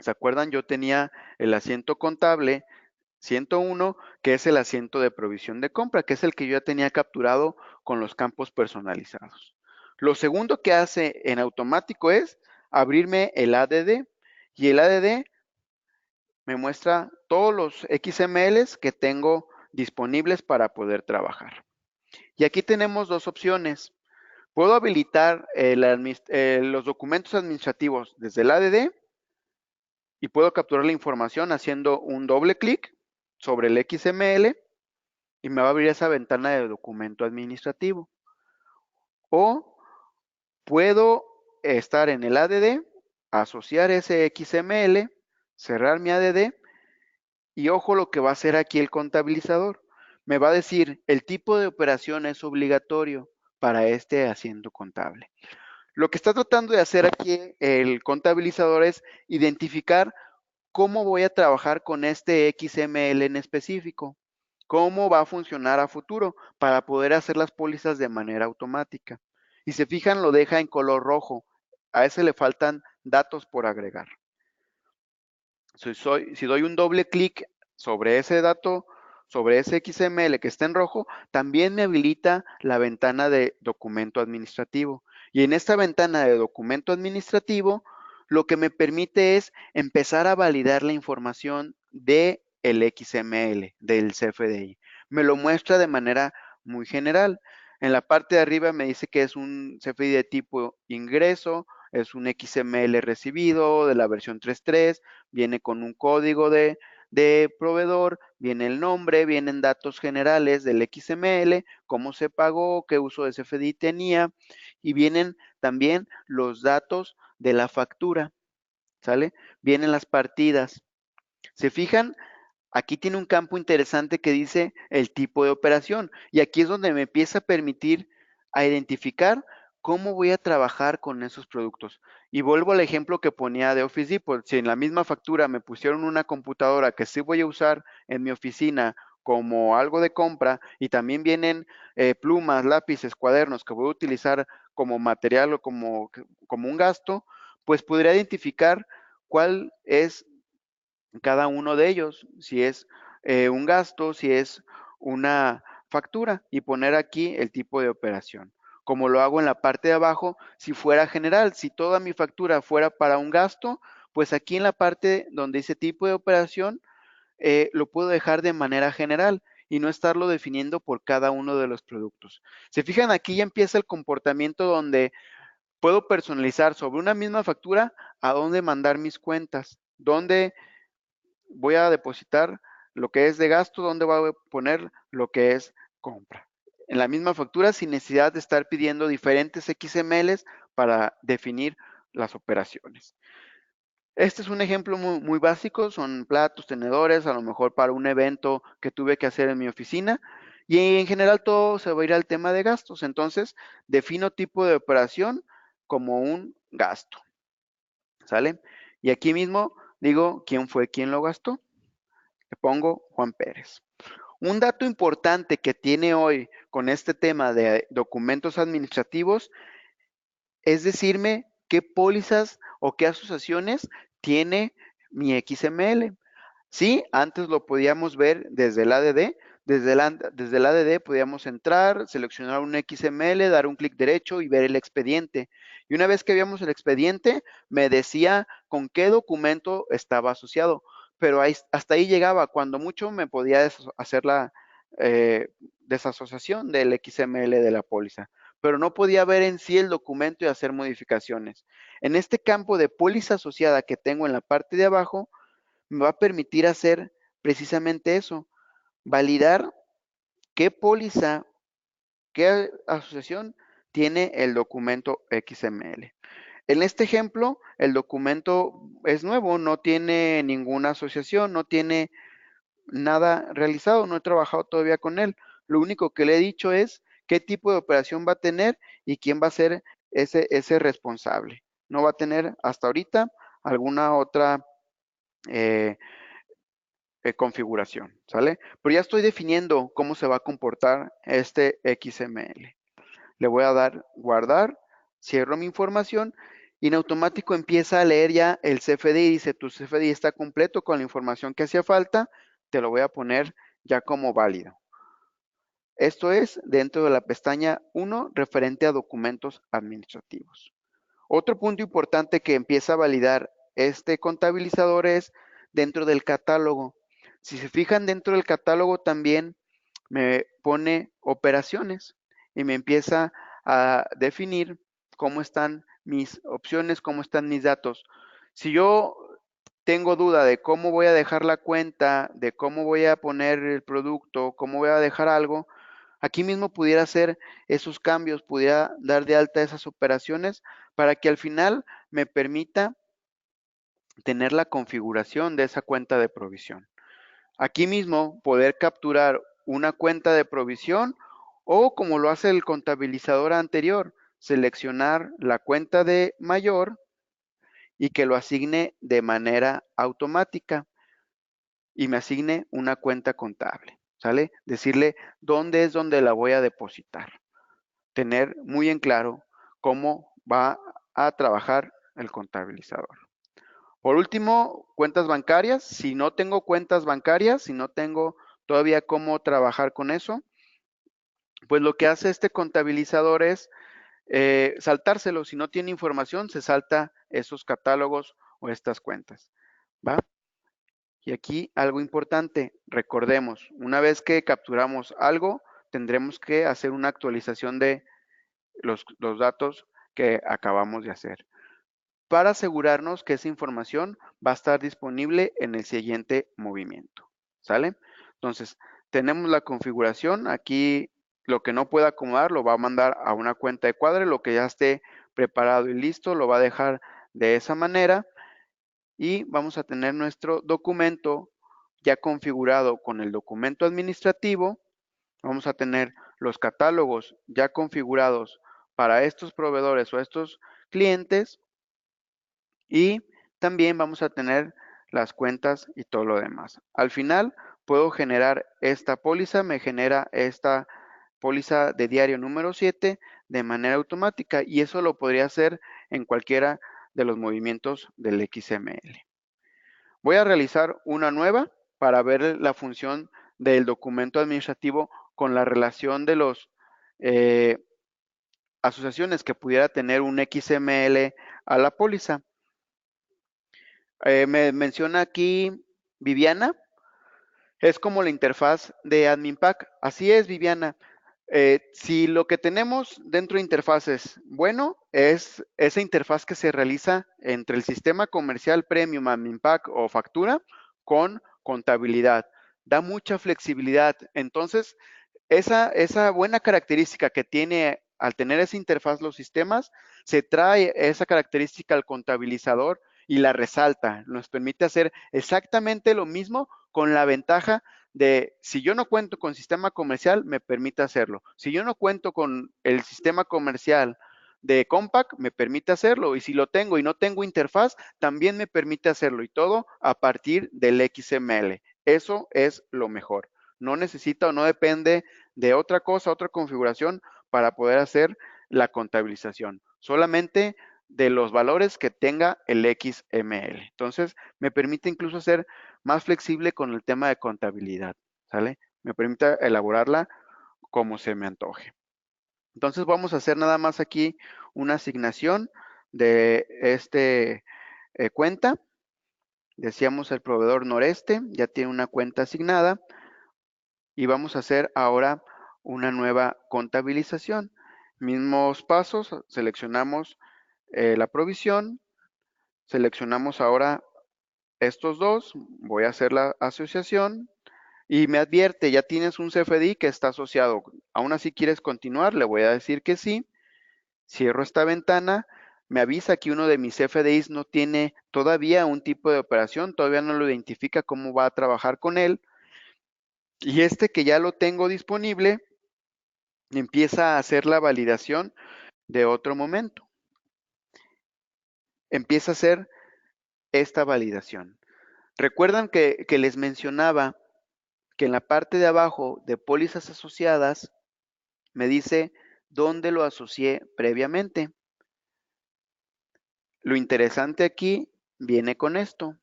¿Se acuerdan? Yo tenía el asiento contable 101, que es el asiento de provisión de compra, que es el que yo ya tenía capturado con los campos personalizados. Lo segundo que hace en automático es abrirme el ADD y el ADD me muestra todos los XMLs que tengo disponibles para poder trabajar. Y aquí tenemos dos opciones. Puedo habilitar los documentos administrativos desde el ADD y puedo capturar la información haciendo un doble clic sobre el XML y me va a abrir esa ventana de documento administrativo. O puedo estar en el ADD, asociar ese XML, cerrar mi ADD y ojo lo que va a hacer aquí el contabilizador. Me va a decir el tipo de operación es obligatorio para este asiento contable. Lo que está tratando de hacer aquí el contabilizador es identificar cómo voy a trabajar con este XML en específico, cómo va a funcionar a futuro para poder hacer las pólizas de manera automática. Y se fijan, lo deja en color rojo. A ese le faltan datos por agregar. Si doy un doble clic sobre ese dato, sobre ese XML que está en rojo, también me habilita la ventana de documento administrativo. Y en esta ventana de documento administrativo, lo que me permite es empezar a validar la información del XML, del CFDI. Me lo muestra de manera muy general. En la parte de arriba me dice que es un CFDI de tipo ingreso, es un XML recibido de la versión 3.3, viene con un código de proveedor, viene el nombre, vienen datos generales del XML, cómo se pagó, qué uso de CFDI tenía, y vienen también los datos de la factura, ¿sale? Vienen las partidas. ¿Se fijan? Aquí tiene un campo interesante que dice el tipo de operación, y aquí es donde me empieza a permitir a identificar ¿cómo voy a trabajar con esos productos? Y vuelvo al ejemplo que ponía de Office Depot. Si en la misma factura me pusieron una computadora que sí voy a usar en mi oficina como algo de compra y también vienen plumas, lápices, cuadernos que voy a utilizar como material o como un gasto, pues podría identificar cuál es cada uno de ellos, si es un gasto, si es una factura y poner aquí el tipo de operación. Como lo hago en la parte de abajo, si fuera general, si toda mi factura fuera para un gasto, pues aquí en la parte donde dice tipo de operación, lo puedo dejar de manera general y no estarlo definiendo por cada uno de los productos. Se fijan, aquí ya empieza el comportamiento donde puedo personalizar sobre una misma factura a dónde mandar mis cuentas, dónde voy a depositar lo que es de gasto, donde voy a poner lo que es compra. En la misma factura sin necesidad de estar pidiendo diferentes XMLs para definir las operaciones. Este es un ejemplo muy básico, son platos, tenedores, a lo mejor para un evento que tuve que hacer en mi oficina. Y en general todo se va a ir al tema de gastos. Entonces, defino tipo de operación como un gasto. ¿Sale? Y aquí mismo digo quién fue quien lo gastó. Le pongo Juan Pérez. Un dato importante que tiene hoy con este tema de documentos administrativos es decirme qué pólizas o qué asociaciones tiene mi XML. Sí, antes lo podíamos ver desde el ADD. Desde el ADD podíamos entrar, seleccionar un XML, dar un clic derecho y ver el expediente. Y una vez que veíamos el expediente, me decía con qué documento estaba asociado. Pero hasta ahí llegaba. Cuando mucho me podía hacer la desasociación del XML de la póliza. Pero no podía ver en sí el documento y hacer modificaciones. En este campo de póliza asociada que tengo en la parte de abajo, me va a permitir hacer precisamente eso, validar qué póliza, qué asociación tiene el documento XML. En este ejemplo, el documento es nuevo, no tiene ninguna asociación, no tiene nada realizado, no he trabajado todavía con él. Lo único que le he dicho es qué tipo de operación va a tener y quién va a ser ese responsable. No va a tener hasta ahorita alguna otra configuración, ¿sale? Pero ya estoy definiendo cómo se va a comportar este XML. Le voy a dar guardar, cierro mi información y en automático empieza a leer ya el CFDI. Dice, tu CFDI está completo con la información que hacía falta, te lo voy a poner ya como válido. Esto es dentro de la pestaña 1 referente a documentos administrativos. Otro punto importante que empieza a validar este contabilizador es dentro del catálogo. Si se fijan dentro del catálogo también me pone operaciones y me empieza a definir cómo están mis opciones, cómo están mis datos. Si yo tengo duda de cómo voy a dejar la cuenta, de cómo voy a poner el producto, cómo voy a dejar algo, aquí mismo pudiera hacer esos cambios, pudiera dar de alta esas operaciones para que al final me permita tener la configuración de esa cuenta de provisión. Aquí mismo poder capturar una cuenta de provisión o como lo hace el contabilizador anterior, seleccionar la cuenta de mayor y que lo asigne de manera automática y me asigne una cuenta contable, ¿sale? Decirle dónde es donde la voy a depositar. Tener muy en claro cómo va a trabajar el contabilizador. Por último, cuentas bancarias. Si no tengo cuentas bancarias, si no tengo todavía cómo trabajar con eso, pues lo que hace este contabilizador es saltárselo. Si no tiene información, se salta esos catálogos o estas cuentas. ¿Va? Y aquí algo importante, recordemos, una vez que capturamos algo, tendremos que hacer una actualización de los datos que acabamos de hacer para asegurarnos que esa información va a estar disponible en el siguiente movimiento. ¿Sale? Entonces, tenemos la configuración. Aquí lo que no pueda acomodar lo va a mandar a una cuenta de cuadre. Lo que ya esté preparado y listo lo va a dejar de esa manera. Y vamos a tener nuestro documento ya configurado con el documento administrativo. Vamos a tener los catálogos ya configurados para estos proveedores o estos clientes, y también vamos a tener las cuentas y todo lo demás. Al final puedo generar esta póliza, me genera esta póliza de diario número 7 de manera automática, y eso lo podría hacer en cualquiera de los movimientos del XML. Voy a realizar una nueva para ver la función del documento administrativo con la relación de los asociaciones que pudiera tener un XML a la póliza. Me menciona aquí Viviana, es como la interfaz de AdminPack. Así es, Viviana. Si lo que tenemos dentro de interfaces bueno, es esa interfaz que se realiza entre el sistema comercial Premium, AdminPack o factura con contabilidad. Da mucha flexibilidad. Entonces, esa buena característica que tiene al tener esa interfaz los sistemas, se trae esa característica al contabilizador y la resalta. Nos permite hacer exactamente lo mismo con la ventaja de si yo no cuento con sistema comercial, me permite hacerlo. Si yo no cuento con el sistema comercial de Compaq, me permite hacerlo. Y si lo tengo y no tengo interfaz, también me permite hacerlo. Y todo a partir del XML. Eso es lo mejor. No necesita o no depende de otra cosa, otra configuración para poder hacer la contabilización. Solamente de los valores que tenga el XML. Entonces, me permite incluso ser más flexible con el tema de contabilidad, ¿sale? Me permite elaborarla como se me antoje. Entonces, vamos a hacer nada más aquí una asignación de cuenta. Decíamos el proveedor noreste, ya tiene una cuenta asignada y vamos a hacer ahora una nueva contabilización. Mismos pasos, seleccionamos la provisión, seleccionamos ahora estos dos, voy a hacer la asociación y me advierte, ya tienes un CFDI que está asociado. Aún así quieres continuar, le voy a decir que sí. Cierro esta ventana, me avisa que uno de mis CFDIs no tiene todavía un tipo de operación, todavía no lo identifica cómo va a trabajar con él. Y este que ya lo tengo disponible, empieza a hacer la validación de otro momento. Empieza a hacer esta validación. Recuerdan que les mencionaba que en la parte de abajo de pólizas asociadas me dice dónde lo asocié previamente. Lo interesante aquí viene con esto.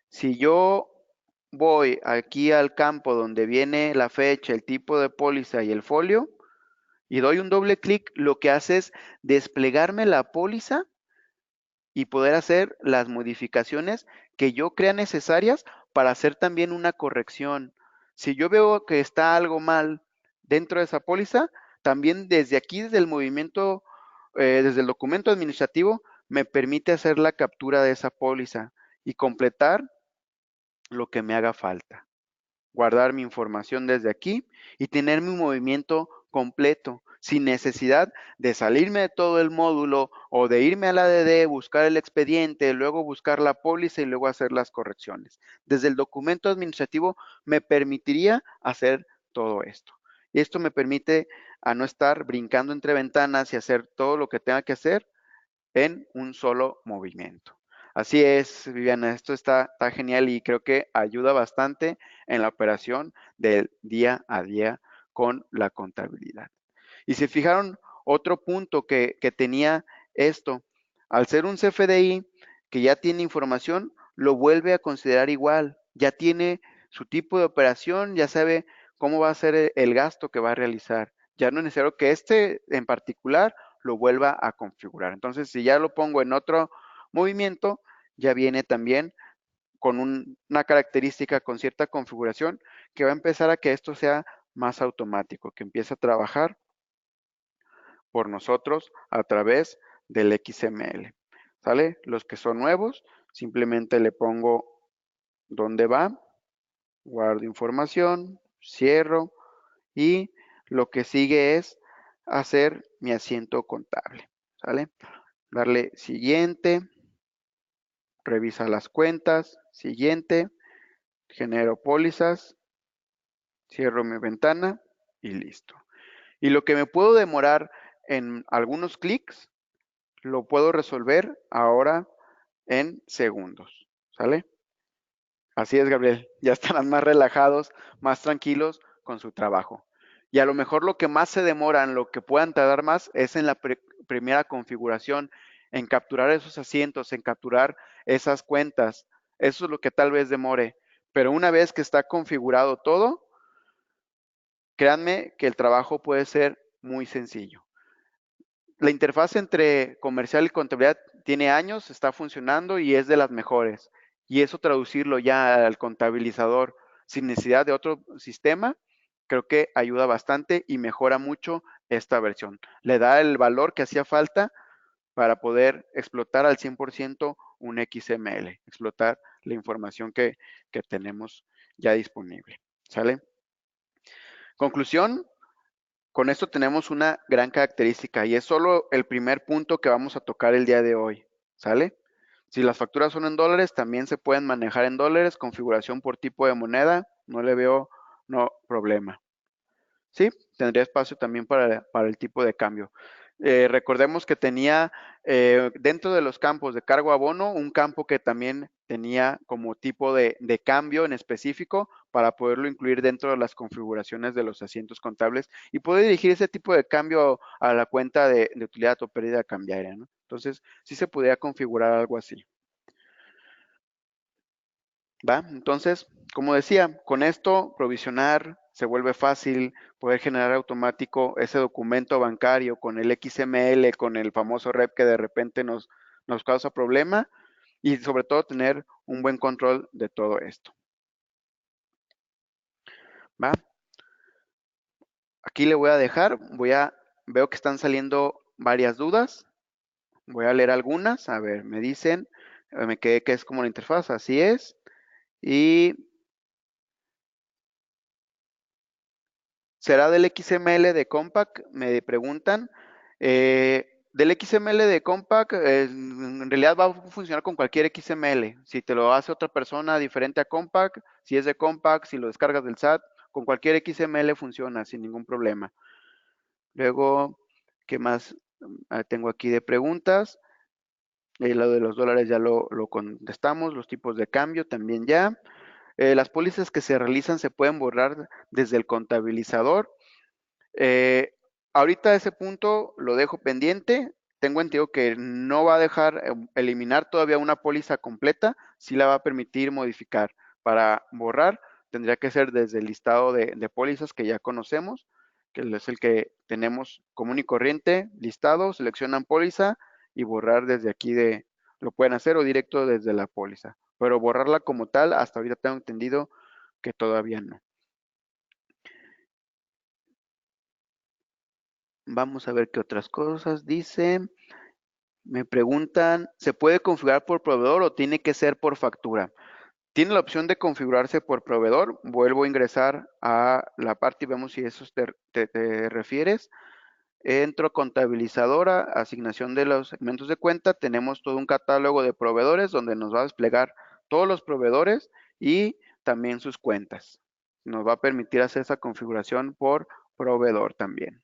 Si yo voy aquí al campo donde viene la fecha, el tipo de póliza y el folio, y doy un doble clic, lo que hace es desplegarme la póliza y poder hacer las modificaciones que yo crea necesarias para hacer también una corrección. Si yo veo que está algo mal dentro de esa póliza, también desde aquí, desde el movimiento, desde el documento administrativo, me permite hacer la captura de esa póliza y completar lo que me haga falta. Guardar mi información desde aquí y tener mi movimiento completo, sin necesidad de salirme de todo el módulo o de irme al ADD, buscar el expediente, luego buscar la póliza y luego hacer las correcciones. Desde el documento administrativo me permitiría hacer todo esto. Y esto me permite a no estar brincando entre ventanas y hacer todo lo que tenga que hacer en un solo movimiento. Así es, Viviana, esto está genial y creo que ayuda bastante en la operación del día a día con la contabilidad. Y se fijaron, otro punto que tenía esto, al ser un CFDI que ya tiene información, lo vuelve a considerar igual, ya tiene su tipo de operación, ya sabe cómo va a ser el gasto que va a realizar. Ya no es necesario que este en particular lo vuelva a configurar. Entonces, si ya lo pongo en otro movimiento, ya viene también con una característica, con cierta configuración, que va a empezar a que esto sea más automático, que empiece a trabajar por nosotros a través del XML. ¿Sale? Los que son nuevos, simplemente le pongo dónde va, guardo información, cierro y lo que sigue es hacer mi asiento contable. ¿Sale? Darle siguiente, revisa las cuentas, siguiente, genero pólizas, cierro mi ventana y listo. Y lo que me puedo demorar en algunos clics, lo puedo resolver ahora en segundos, ¿sale? Así es, Gabriel, ya estarán más relajados, más tranquilos con su trabajo. Y a lo mejor lo que más se demoran, lo que puedan tardar más, es en la primera configuración, en capturar esos asientos, en capturar esas cuentas. Eso es lo que tal vez demore. Pero una vez que está configurado todo, créanme que el trabajo puede ser muy sencillo. La interfaz entre comercial y contabilidad tiene años, está funcionando y es de las mejores. Y eso traducirlo ya al contabilizador sin necesidad de otro sistema, creo que ayuda bastante y mejora mucho esta versión. Le da el valor que hacía falta para poder explotar al 100% un XML, explotar la información que tenemos ya disponible. ¿Sale? Conclusión, con esto tenemos una gran característica y es solo el primer punto que vamos a tocar el día de hoy, ¿sale? Si las facturas son en dólares, también se pueden manejar en dólares, configuración por tipo de moneda, no le veo problema. Sí, tendría espacio también para el tipo de cambio. Recordemos que tenía dentro de los campos de cargo abono un campo que también tenía como tipo de cambio en específico para poderlo incluir dentro de las configuraciones de los asientos contables y poder dirigir ese tipo de cambio a la cuenta de utilidad o pérdida cambiaria, ¿no? Entonces, sí se podría configurar algo así. ¿Va? Entonces, como decía, con esto provisionar se vuelve fácil poder generar automático ese documento bancario con el XML, con el famoso rep que de repente nos causa problema y sobre todo tener un buen control de todo esto. ¿Va? Aquí le voy a dejar, veo que están saliendo varias dudas, voy a leer algunas, a ver, me dicen, me quedé que es como la interfaz, así es, y ¿será del XML de Compaq? Me preguntan. Del XML de Compaq, en realidad va a funcionar con cualquier XML. Si te lo hace otra persona diferente a Compaq, si es de Compaq, si lo descargas del SAT, con cualquier XML funciona sin ningún problema. Luego, ¿qué más tengo aquí de preguntas? Lo de los dólares ya lo contestamos, los tipos de cambio también ya. Las pólizas que se realizan se pueden borrar desde el contabilizador. Eh, Ahorita ese punto lo dejo pendiente. Tengo entendido que no va a dejar eliminar todavía una póliza completa, sí la va a permitir modificar. Para borrar, tendría que ser desde el listado de pólizas que ya conocemos, que es el que tenemos común y corriente, listado, seleccionan póliza y borrar desde aquí lo pueden hacer o directo desde la póliza. Pero borrarla como tal, hasta ahorita tengo entendido que todavía no. Vamos a ver qué otras cosas dice. Me preguntan, ¿se puede configurar por proveedor o tiene que ser por factura? Tiene la opción de configurarse por proveedor. Vuelvo a ingresar a la parte y vemos si eso te refieres. Entro a contabilizadora, asignación de los segmentos de cuenta. Tenemos todo un catálogo de proveedores donde nos va a desplegar todos los proveedores y también sus cuentas. Nos va a permitir hacer esa configuración por proveedor también.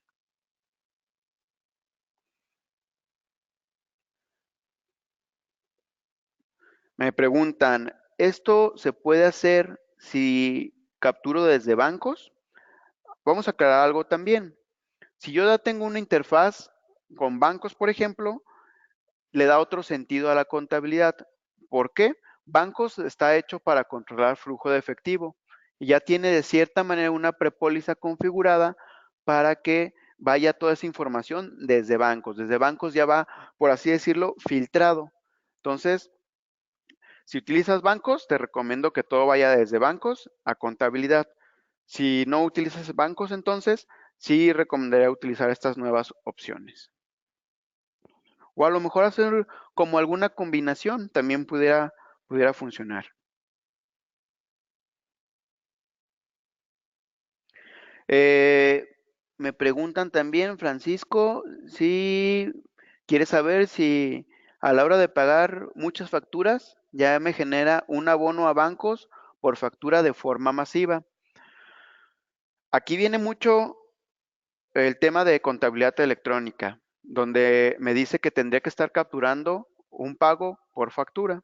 Me preguntan, ¿esto se puede hacer si capturo desde bancos? Vamos a aclarar algo también. Si yo ya tengo una interfaz con bancos, por ejemplo, le da otro sentido a la contabilidad. ¿Por qué? Bancos está hecho para controlar flujo de efectivo y ya tiene de cierta manera una prepóliza configurada para que vaya toda esa información desde bancos. Desde bancos ya va, por así decirlo, filtrado. Entonces, si utilizas bancos, te recomiendo que todo vaya desde bancos a contabilidad. Si no utilizas bancos, entonces sí recomendaría utilizar estas nuevas opciones. O a lo mejor hacer como alguna combinación también pudiera funcionar. Eh, Me preguntan también, Francisco, si quieres saber si a la hora de pagar muchas facturas ya me genera un abono a bancos por factura de forma masiva. Aquí viene mucho el tema de contabilidad electrónica, donde me dice que tendría que estar capturando un pago por factura.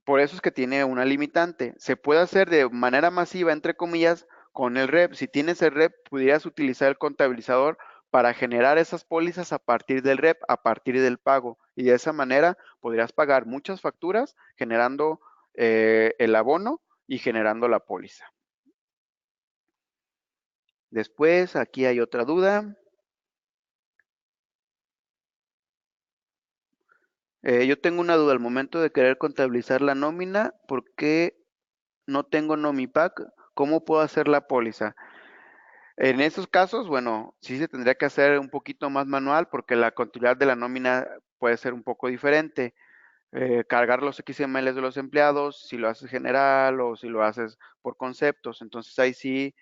Por eso es que tiene una limitante. Se puede hacer de manera masiva, entre comillas, con el REP. Si tienes el REP, pudieras utilizar el contabilizador para generar esas pólizas a partir del REP, a partir del pago. Y de esa manera podrías pagar muchas facturas generando el abono y generando la póliza. Después, aquí hay otra duda. Yo tengo una duda al momento de querer contabilizar la nómina, ¿por qué no tengo Nomipack? ¿Cómo puedo hacer la póliza? En esos casos, bueno, sí se tendría que hacer un poquito más manual porque la contabilidad de la nómina puede ser un poco diferente. Cargar los XMLs de los empleados, si lo haces general o si lo haces por conceptos. Entonces ahí sí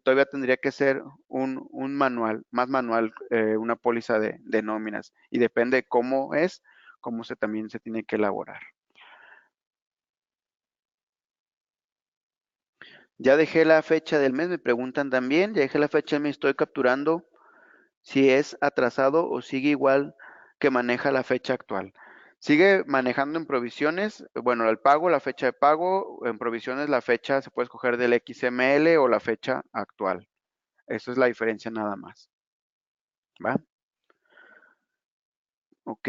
todavía tendría que ser un manual, más manual, una póliza de nóminas. Y depende cómo es, cómo también se tiene que elaborar. Ya dejé la fecha del mes, me preguntan también, ya dejé la fecha del mes, estoy capturando si es atrasado o sigue igual que maneja la fecha actual. Sigue manejando en provisiones, bueno, el pago, la fecha de pago, en provisiones la fecha se puede escoger del XML o la fecha actual. Eso es la diferencia nada más. ¿Va? Ok.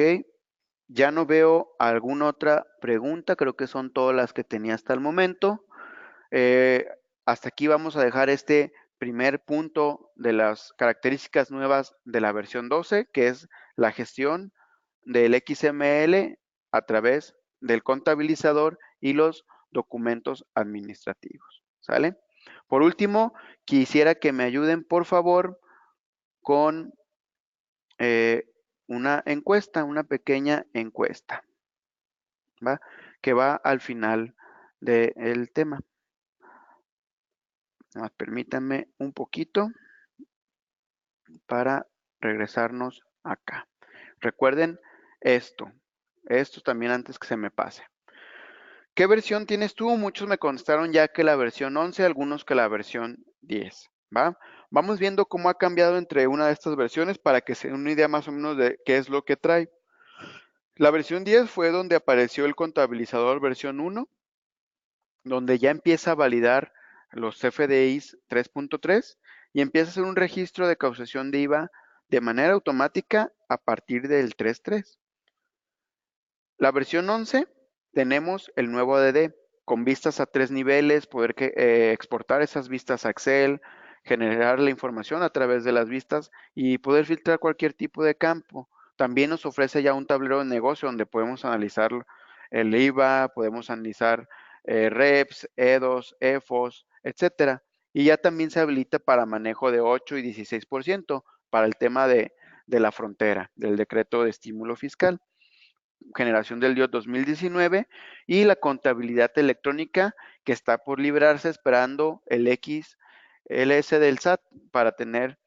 Ya no veo alguna otra pregunta, creo que son todas las que tenía hasta el momento. Eh, Hasta aquí vamos a dejar este primer punto de las características nuevas de la versión 12, que es la gestión del XML a través del contabilizador y los documentos administrativos. ¿Sale? Por último, quisiera que me ayuden, por favor, con una encuesta, una pequeña encuesta, ¿va? Que va al final del tema. Permítanme un poquito para regresarnos acá. Recuerden esto también antes que se me pase. ¿Qué versión tienes tú? Muchos me contestaron ya que la versión 11, algunos que la versión 10, ¿va? Vamos viendo cómo ha cambiado entre una de estas versiones para que se den una idea más o menos de qué es lo que trae. La versión 10 fue donde apareció el contabilizador versión 1, donde ya empieza a validar los FDIs 3.3 y empieza a hacer un registro de causación de IVA de manera automática a partir del 3.3. La versión 11 tenemos el nuevo ADD con vistas a 3 niveles, poder exportar esas vistas a Excel, generar la información a través de las vistas y poder filtrar cualquier tipo de campo. También nos ofrece ya un tablero de negocio donde podemos analizar el IVA, podemos analizar REPS, EDOS, EFOS, etcétera. Y ya también se habilita para manejo de 8 y 16% para el tema de la frontera, del decreto de estímulo fiscal, generación del DIOT 2019 y la contabilidad electrónica que está por librarse esperando el XLS del SAT para tener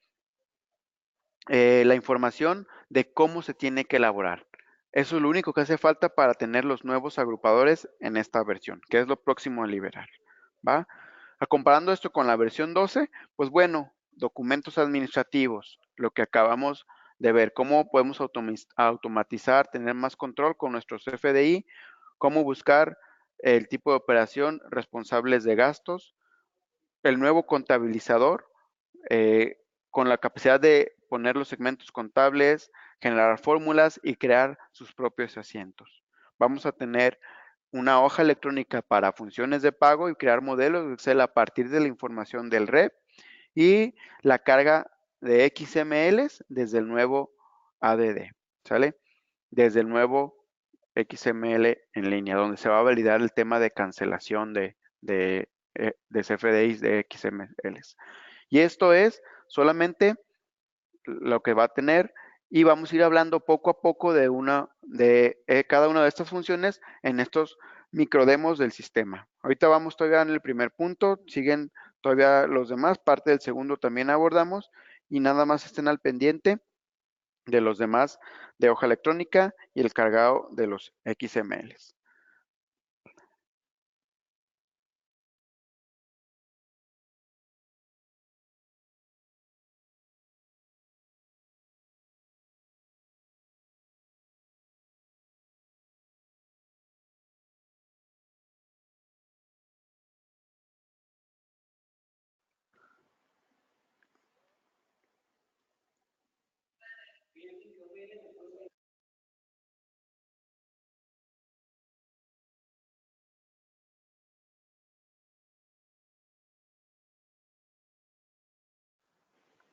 la información de cómo se tiene que elaborar. Eso es lo único que hace falta para tener los nuevos agrupadores en esta versión, que es lo próximo a liberar, ¿va? Comparando esto con la versión 12, pues bueno, documentos administrativos, lo que acabamos de ver, cómo podemos automatizar, tener más control con nuestros FDI, cómo buscar el tipo de operación, responsables de gastos, el nuevo contabilizador, eh, con la capacidad de poner los segmentos contables, generar fórmulas y crear sus propios asientos. Vamos a tener una hoja electrónica para funciones de pago y crear modelos de Excel a partir de la información del REP y la carga de XMLs desde el nuevo ADD, ¿sale? Desde el nuevo XML en línea, donde se va a validar el tema de cancelación de CFDIs de XMLs. Y esto es solamente lo que va a tener y vamos a ir hablando poco a poco de cada una de estas funciones en estos microdemos del sistema. Ahorita vamos todavía en el primer punto, siguen todavía los demás, parte del segundo también abordamos y nada más estén al pendiente de los demás de hoja electrónica y el cargado de los XMLs.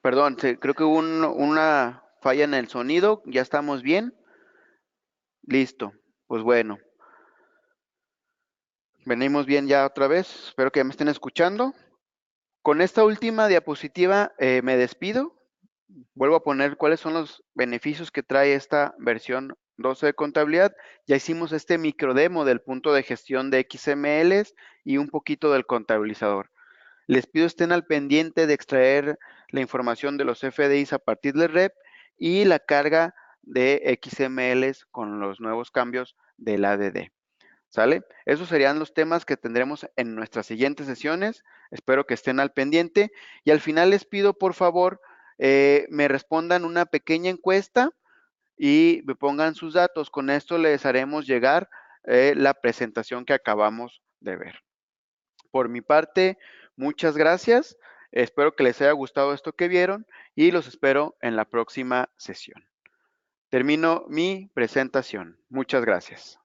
Perdón, creo que hubo una falla en el sonido. ¿Ya estamos bien? Listo. Pues bueno, venimos bien ya otra vez. Espero que me estén escuchando. Con esta última diapositiva me despido. Vuelvo a poner cuáles son los beneficios que trae esta versión 12 de contabilidad. Ya hicimos este microdemo del punto de gestión de XMLs y un poquito del contabilizador. Les pido estén al pendiente de extraer la información de los FDIs a partir del REP y la carga de XMLs con los nuevos cambios del ADD. ¿Sale? Esos serían los temas que tendremos en nuestras siguientes sesiones. Espero que estén al pendiente. Y al final les pido, por favor, me respondan una pequeña encuesta y me pongan sus datos. Con esto les haremos llegar la presentación que acabamos de ver. Por mi parte, muchas gracias. Espero que les haya gustado esto que vieron y los espero en la próxima sesión. Termino mi presentación. Muchas gracias.